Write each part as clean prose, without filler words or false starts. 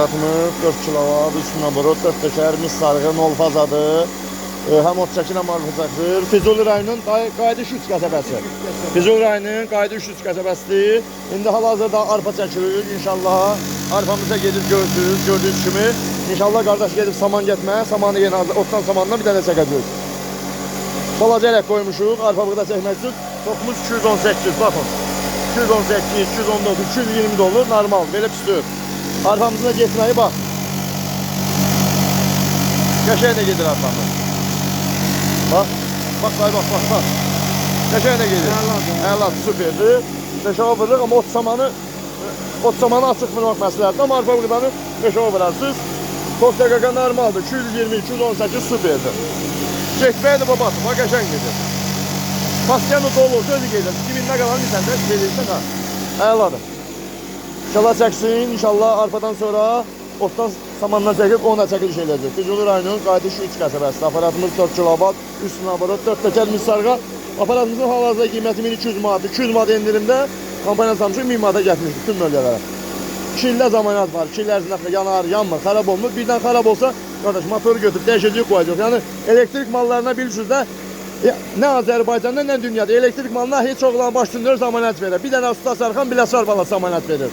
Aparatımız 4 kilovat, 3 naborot, 4 teker, mis sarğı, nol fazadır. Həm ot çəkir, həm arpa çəkir. Füzuli rayonunun Qayıdış 3 qəsəbəsi. Füzuli rayonunun Qayıdış 3 qəsəbəsidir. İndi hal-hazırda arpa çəkirik. İnşallah arpamıza gedib gördüyünüz kimi. İnşallah qardaş gedib saman getmə. Samanı yenə otdan samandan bir dənə çəkəcək. Balaca elək qoymuşuq. Arpa buğda çəkmək üçün. Toxumuz 218, baxın. 218, 219, 220 dollar normal. Belə püstür. Arpamızın getməyi bax. Qəşəng də gedir arpamız. Bax, bax, bax. Qəşəng də gedir. Əla, süperdir. Meşava vırırıq, amma ot samanı açıq vurmaq məsləhətdir. Amma arpa buğdanı meşava vurarsınız. Toz dəqiqə normaldır. 220, 218 süperdir. Getməyi də babası, bax, qəşəng gedir. Paskyanı dolu, sözü gedir. 2000-nə qalan lisəndə gedirsən ha. Əladır. İnşallah çəksin, inşallah arpadan sonra otdan samandan çəkib ona çəkiliş eləyəcək. Füzuli rayonunun Qayıdış 3 qəsəbəsi. Aparatımız 4 kilovat, 3 naborot, 4 təkər misarğa. Aparatımızın hal-hazırda qiyməti 1200 manat, 200 manat endirimdə kampaniya samışıq 1000 manata gətirmişdik bütün bölgələrə. 2 ildə zamanat var, 2 il ərzində yanar, yanmır, xarab olmur. Birdən xarab olsa, qardaş motoru götürüb dəyişəcək qoyacaq. Yəni elektrik mallarına bilirsiniz də, nə Azərbaycanda, nə dünyada elektrik malına heç oğlan baş üstündə zamanat verir. Bir dənə usta sarxan, bir əsar bala zamanat verir.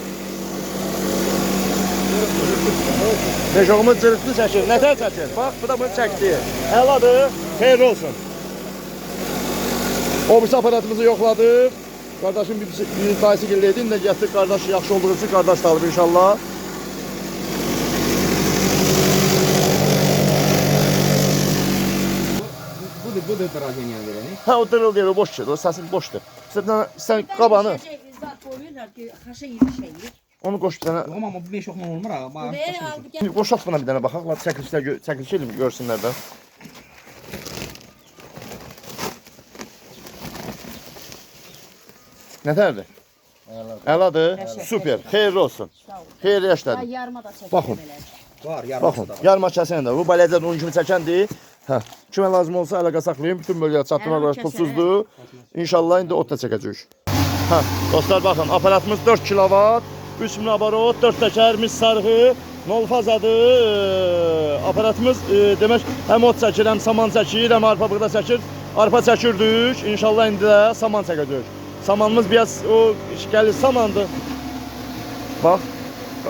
Meşoğumuz cırıqlı çəkir, nətər çəkir? Bax, bu da bunu çəkdiyi. Əladır, xeyirli olsun. Obisi aparatımızı yoxladık. Qardaşım bir dayısı gildəydi, indi gətirdik qardaş, yaxşı olduğu üçün qardaş talıb inşallah. Budur drajenyan verəni. Hə, o dırıl deyir, o boş şeydir, o səsi boşdur. Sən qabanı, onu qoş bir dənə. Amma bu 5 oxman olmur ha. Qoşaq buna bir dənə baxaq, çəkilişlər görsünlər də. Nətərdir? Əladır, süper, xeyirli olsun. Xeyirli yaşladır. Baxın, Var, baxın, yarma kəsən də, bu baləcədə onun kimi çəkəndir. Kimə lazım olsa əlaqə saxlayın, bütün bölgəyə çatdırmaq olaraq pulsuzdur. İnşallah indi ot da çəkəcək. Dostlar baxın, aparatımız 4 kilovat, 3 naborot, 4 təkər, mis sarğı, nol fazadır. Aparatımız demək həm ot çəkir, həm saman çəkir, həm arpa buğda çəkir. Arpa çəkirdik, inşallah indi də saman çəkəcək. Samanımız biraz o gəlir samandır. Bax,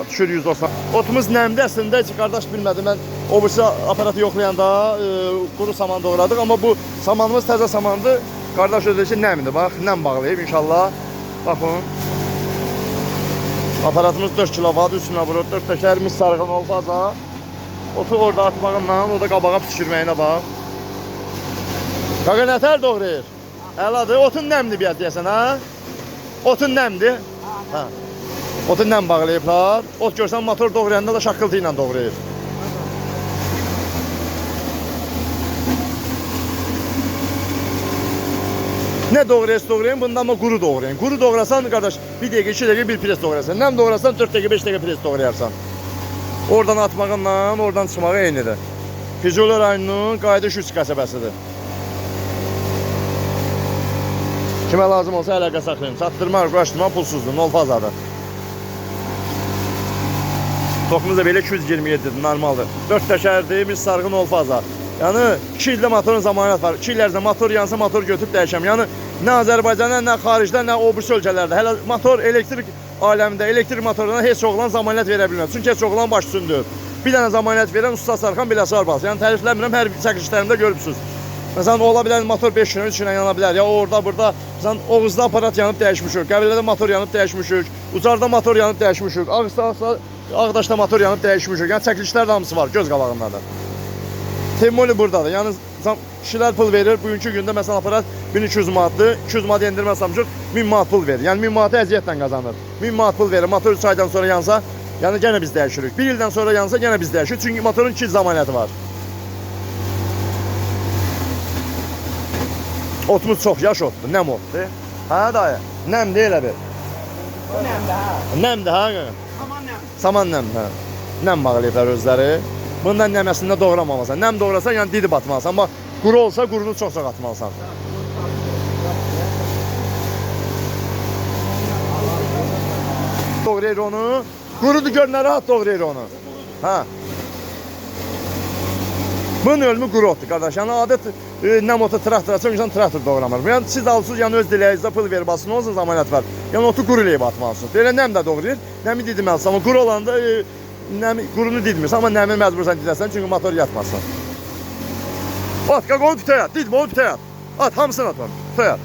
düşür 190. Otumuz nəmdi əslində, heç qardaş bilmədim. Mən o birisi aparatı yoxlayanda quru saman doğradıq. Amma bu samanımız təzə samandır. Qardaş özü ki nəmdir, bax, nəm bağlayıb inşallah. Baxın. Aparatımız 4 kilovat, 3 naborot, 4 təkər, mis sarğın olfaza. Otu orada atmağınla, o da qabağa pişirməyinə bax. Qaqa nətər doğrayır? Əladır, otun nəmdir bir deyəsən, ha? Otun nəmdir? Hə. Otun nəm bağlayıblar. Ot görsən motor doğrayanda da şaqqıltı ilə doğrayır. Nə doğrayın, bundan amma quru doğrayın. Quru doğrasan, qardaş, 1 dəqiqə, 2 dəqiqə bir pres doğrayarsan. Nəm doğrasan, 4 dəqiqə, 5 dəqiqə pres doğrayarsan. Oradan atmağınla, oradan çıxmağı eynidir. Füzuli rayonunun Qayıdış 3 qəsəbəsidir. Kimə lazım olsa əlaqə saxlayın. Çatdırma, uğraşdırma pulsuzdur, nol fazadır. Toxumuz da belə 227-dir, normaldır. 4 təkərdir, biz sarğı nol faza. Yəni 2 ildə motorun zamanət var. 2 il ərzində motor yansa motor götürüb dəyişəm. Yəni nə Azərbaycanda, nə xaricdə, nə o birisi ölkələrdə. Hələ motor elektrik aləmində, elektrik motoruna heç oğlan zamanət verə bilməz. Çünki heç oğlan baş üstündür. Bir dənə zamanət verən usta sarxan biləsi var bas. Yəni tərifləmirəm, hər çəkilişlərimdə görürsünüz. Məsələn, ola bilər motor 5 gün, 3 gün yana bilər. Ya orada, burada, məsələn, Oğuzda aparat yanıb dəyişmişik. Qəbilədə motor yanıb dəyişmişik. Ucarda motor yanıb dəyişmişik. Ağdaşda motor yanıb dəyişmişik. Yəni çəkilişlər də hamısı var, göz qabağındadır. Temoli buradadır. Yəni kişilər pul verir. Bugünkü gündə məsələn aparat 1200 manatdır. 200 manat endirmə samışıq, 1000 manat pul verir. Yəni 1000 manatı əziyyətlə qazanır. 1000 manat pul verir. Motor 3 aydan sonra yansa, yəni yenə biz dəyişirik. 1 ildən sonra yansa yenə biz dəyişirik. Çünki motorun 2 il zamanəti var. Otumuz çox yaş otdur, nəm otdur. Hə dayı, nəmdir elə bir. Nəmdir ha. Nəmdir ha? Saman nəm. Saman nəm, hə. Nəm bağlayıblar özləri. Bundan nəməsində doğramamalısan. Nəm doğrasan, yəni didib atmalısan. Amma quru olsa, qurunu çox-çox atmalısan. Doğrayır onu. Qurudur gör, nə rahat doğrayır onu. Ha. Bunun ölümü quru otdur qardaş. Yəni adət nə moto traktora çox insan traktor doğramır. Yəni siz alsınız, yəni öz diləyinizdə pul verib alsın, olsun zamanət var. Yəni otu quru eləyib atmalısınız. Belə nəm də doğrayır, nəmi didməlisən. Amma quru olanda qurunu didmirsən, amma nəmi məcbursan didəsən çünki motor yatmasın. At, qaq onu pitəyə at, didmə onu pitəyə at. At, hamısını at onu, pitəyə at.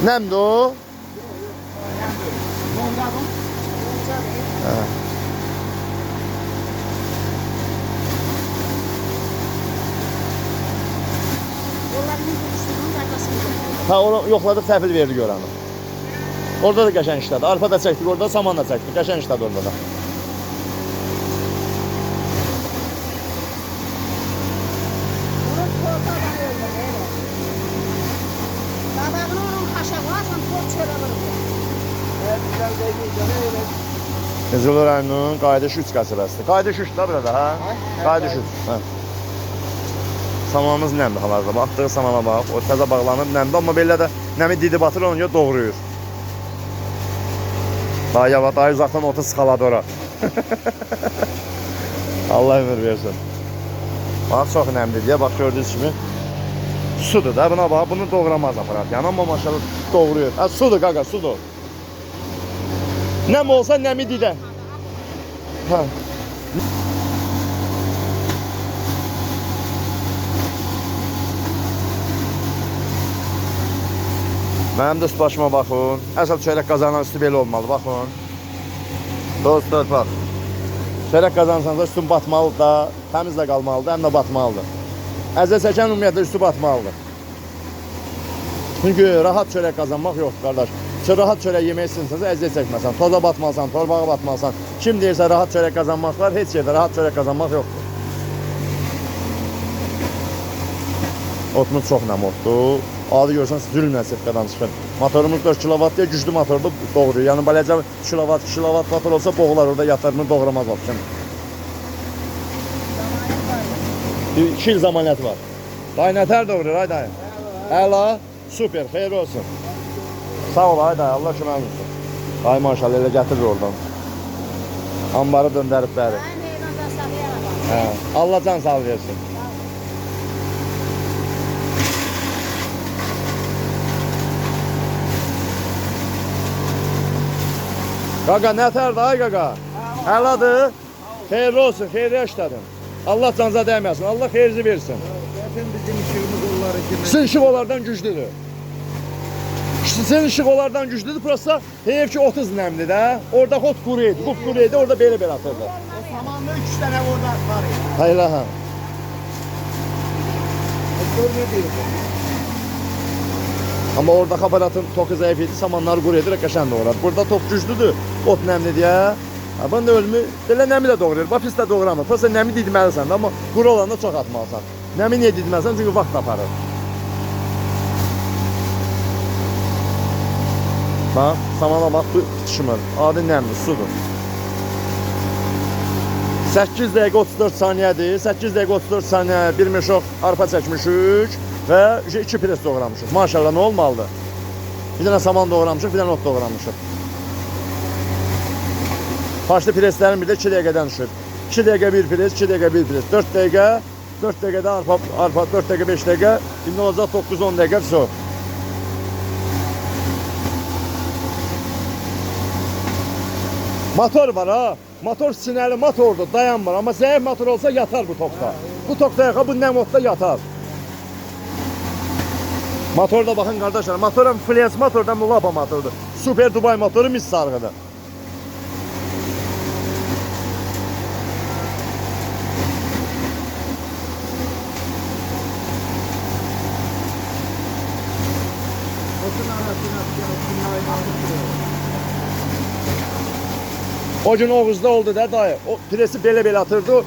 Nəmdir o? Ha, onu yoxladıq, təhvil verdik oranı. Orada da qəşəng işlədi. Arpa da çəkdik orada, saman da çəkdik. Qəşəng işlədi orada da. Qızıl rayonunun Qayıdış 3 qəsəbəsidir. Qayıdış 3 da burada, hə? Qayıdış 3. Hə. Samanımız nəmdir halarda. Atdığı samana bax, o təzə bağlanıb nəmdir, amma belə də nəmi didi batır, onu görə doğruyur. Daha yavaş, daha uzaqdan otu sıxaladı ora. Allah ömür versin. Bax, çox nəmdir deyə, bax gördüyünüz kimi. Sudur da, buna bax, bunu doğramaz aparat. Yəni, amma maşallah doğruyur. Hə, sudur qaqa, sudur. Nəm olsa nəmi didə. Hə. Mənim də üst başıma baxın. Əsəl çörək qazanan üstü belə olmalı, baxın. Dostlar, bax. Çörək qazansanız da üstün batmalıdır da, təmiz də qalmalıdır, həm də batmalıdır. Əzəl çəkən ümumiyyətlə üstü batmalıdır. Çünki rahat çörək qazanmaq yoxdur, qardaş. Rahat çörək yemək istəyirsən, əziyyət çəkməsən, toza batmalısan, torbağa batmalısan. Kim deyirsə rahat çörək qazanmaq var, heç yerdə rahat çörək qazanmaq yoxdur. Otumuz çox nəm otdur. Adı görsən, zülmlə sefqadan çıxır. Motorumuz 4 kW deyə güclü motordur, doğruyur. Yəni, balaca 2 kW motor olsa boğular orada yatar, bunu doğramaz olsun. 2 il zamanət var. Dayı nətər doğruyur, ay dayı? Əla, super, xeyir olsun. Sağ ol, ay dayı, Allah kömək olsun. Dayı maşallah elə gətirir oradan. Ambarı döndərib bəri. Allah can sağ versin. Qaqa, nətərdir, ay qaqa? Əladır, xeyirli olsun, xeyirli işlədin. Allah canınıza dəyməsin, Allah xeyirli versin. Zaten bizim işimiz onları kimi. Sizin işıq onlardan güclüdür. Sizin işıq onlardan güclüdür, prosta heyif ki 30 nəmli də. Orada xot quru idi, quru idi, orada belə atırdı. O zamanda 3 tane orada var ya. Hayla ha. Amma orada aparatın toku zəif idi, samanlar quru edir, qəşəng doğrar. Burada tok güclüdür, ot nəmli deyə. Bunun da ölümü, belə nəmi də doğrayır, pis də doğramır. Prosta nəmi didməlisən, amma quru olanda çox atmalısan. Nəmi niyə didməlisən, çünki vaxt aparır. Bax, samana bax, bu tutuşmur. Adi nəmli, sudur. 8 dəqiqə 34 saniyədir. 8 dəqiqə 34 saniyə bir meşoq arpa çəkmişik və 2 pres doğramışıq. Maşallah, nə olmalıdır? Bir dənə saman doğramışıq, bir dənə ot doğramışıq. Başlı preslərin bir də 2 dəqiqədən düşür. 2 dəqiqə bir pres, 2 dəqiqə bir pres. 4 dəqiqə, 4 dəqiqədə arpa 4 dəqiqə, 5 dəqiqə. İndi olacaq 9-10 dəqiqə sonra. Motor var ha. Motor sinəli motordur, dayanmır. Amma zəif motor olsa yatar bu tokda. Bu tokda yaxa, bu nəm otda yatar. Motorda baxın qardaşlar, motorum flex motordan mulapa motordur. Super Dubai motoru mis sarğıdır. O gün Oğuzda oldu da dayı. O presi belə atırdı.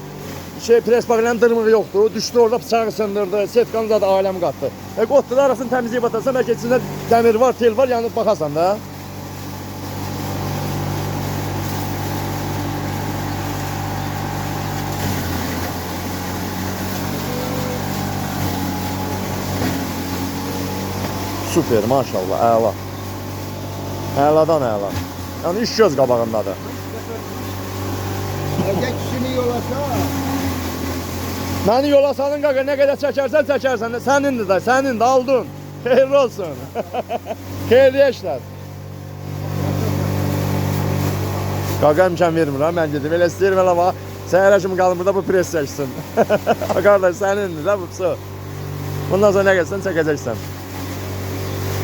Pres bağlayan dırmığı yoxdur. Düşdü orada bıçağı sındırdı. Setkanı da aləm qatdı. Qotdular arasını təmizləyib atarsan, bəlkə içində dəmir var, tel var, yanıb baxasan da. Süper, maşallah, əla. Əladan əla. Yəni iş göz qabağındadır. Ege kişini yolasa. Məni yola salın qaqa, nə qədər çəkərsən, sənindir də, sənin də aldın. Xeyirli olsun. Xeyirli işlər. Qaqa imkan vermir ha, mən gedim. Elə istəyirəm elə bax. Səhərə kimi qalın burada bu pres çəksin. Qardaş, sənindir də bu su. Bundan sonra nə gəlsən çəkəcəksən.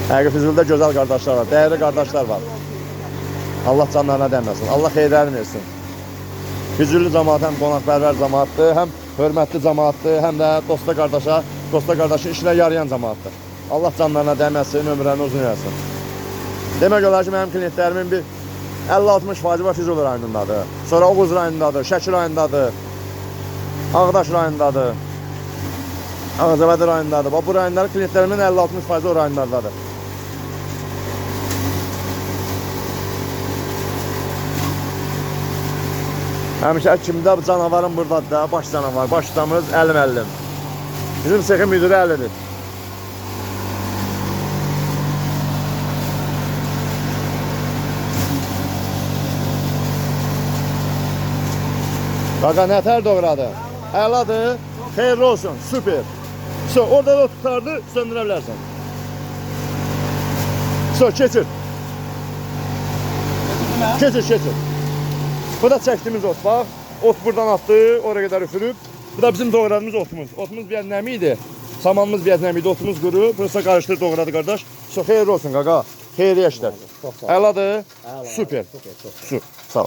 Həqiqi Füzulidə gözəl qardaşlar var, dəyərli qardaşlar var. Allah canlarına dəyməsin, Allah xeyirlərini versin. Füzuli cəmaat həm qonaqpərvər cəmaatdır, həm hörmətli cəmaatdır, həm də dosta qardaşın işinə yarayan cəmaatdır. Allah canlarına dəyməsin, ömrlərini uzun eləsin. Demək olar ki, mənim klientlərimin bir 50-60% var Füzuli rayonundadır. Sonra Oğuz rayonundadır, Şəki rayonundadır, Ağdaş rayonundadır, Ağcabədi rayonundadır. Bu rayonların klientlərimin 50-60% o rayonlardadır. Həmişə kimdə bu canavarın buradadır da, baş canavar, baş tutamız əlim. Bizim sexin müdürü Əlidir. Qaqa nətər doğradı? Əladır, xeyirli olsun, süper. Orada da tutardı, söndürə bilərsən. Keçir. Keçir. Bu da çəkdiyimiz ot, bax. Ot buradan atdı, oraya qədər üfürüb. Bu da bizim doğradığımız otumuz. Otumuz Vietnami idi. Samanımız Vietnami idi, otumuz quru. Burası qarışdırıb doğradı qardaş. Xeyirli olsun qaqa. Xeyirli işlər. Əladır, süper. Sağ ol.